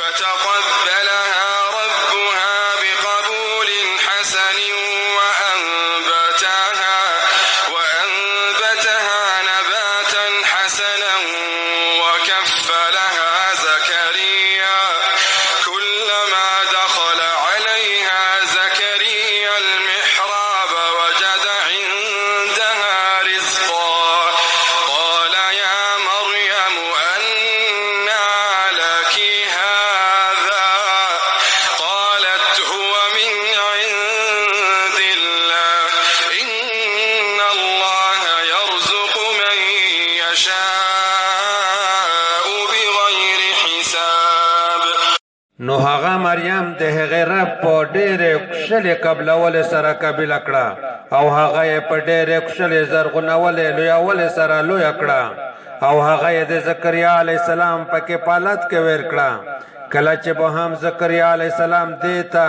فتقبلها ربها بقبول حسن وأنبتها نباتا حسنا وكفلها زكريا كلما دخل عليها زكريا المحراب وجد عندها رزقا قال يا مريم أنى لك هذا قالت هو من عند الله إن الله يرزق من يشاء بغير حساب. نو هغه مریم د هغې رب په ډېرې کښلې قبلولې سره قبیله کړه او هغه یې په ډېرې کښلې زرغونولې لویولې سره لویه کړه او هغه یې د زکریا علیه السلام په کفالت کې ویر کړه. کله چې به هم زکریا علیه السلام دې ته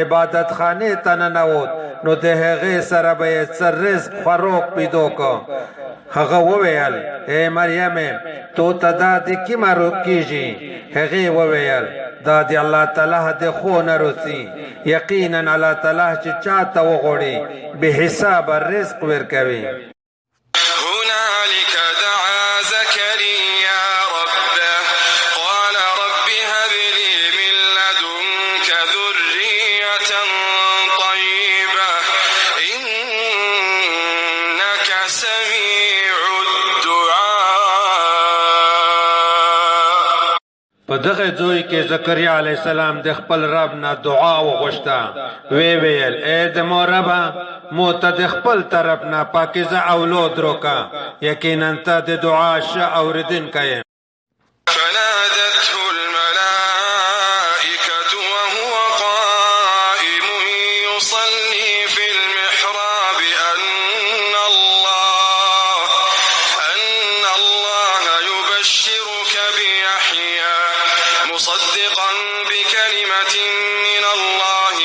عبادت خانې ته ننوت نو د هغې سره به یې څه رزق خوراک پیدا که. هغه وویل ای مریمې تو ته دا د کومه کېږي؟ هغې وویل دا د الله تعالی د خو نه روڅي. یقینا الله تعالی چې چاته وغواړي بې حسابه رزق ورکوي. هنالك دعا زكريا ربه قال رب هب لي من لدنك ذرية طيبة إنك سميع الدعاء. په دغه ځای کې زکریا علیه السلام د خپل رب نه دعا وغوښته. وی ویل ای د مو ربه مو ته د خپل طرف نه پاکیزه اولاد روکه. یقینا ته د دعا ښه اورېدونکی یې. فنادته الملائكة وهو قائم يصلي في المحراب أن الله يبشرك بيحيى مصدقا بكلمة من الله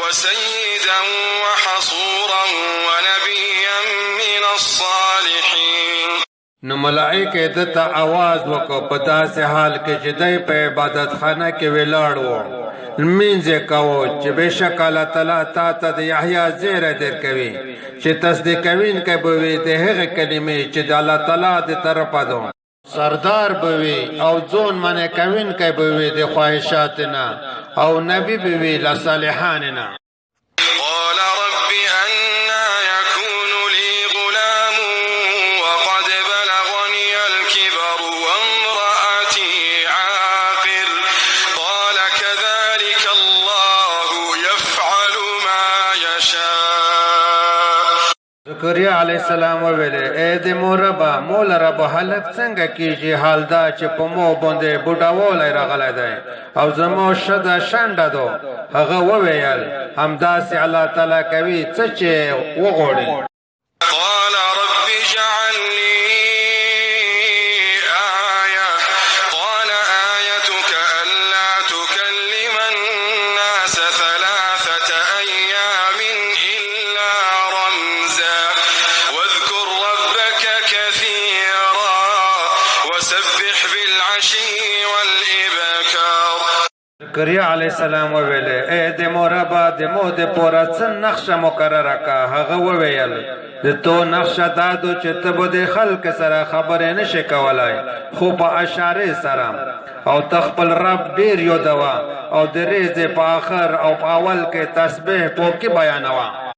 وسيدا وحصورا ونبيا من الصالحين. نو ملائکه دته आवाज وکړ په داسې حال کې چې دی په عبادت خانه کې ولاړ و. لمونځ یې کاوه چې بېشک الله تعالی تا ته د یحیی زیری درکوي چې تصدیق کوونکی به وي د هغې کلمې چې د الله تعالی د طرفه ده. سردار به وي او ځون منع کوونکی به وي د خواهشاتو نه او نبی به وي له صالحانو نه. قال رب أنى يكون لي غلام وقد بلغني الكبر وامرأتي عاقر قال كذلك الله يفعل ما يشاء. زکریا علیه السلام وویل ای د مو ربه مو لره به هلک څنګه کېږي حال دا چې په مو باندې بوډاوالی راغلی دی او زما ښځه شنډه ده. هغه وویل همداسې الله تعالی کوي څه چې وغواړي. قال رب اجعل لي آية قال آيتك ألا تكلم الناس 3 أيام إلا رمزا واذكر ربك كثيرا وسبح بالعشي والإبكار. زکریا علیه السلام وویل ای د مو ربه د مو د پوره څه نقشه مقرره که. هغه وویل د تو نقشه دا ده چې ته به د خلک سره خبرې نشې کولی خو په اشارې سره او ته خپل رب ډېر یادوه او د ریځې په آخر او په اول کې تسبیح پوکې بیانوه.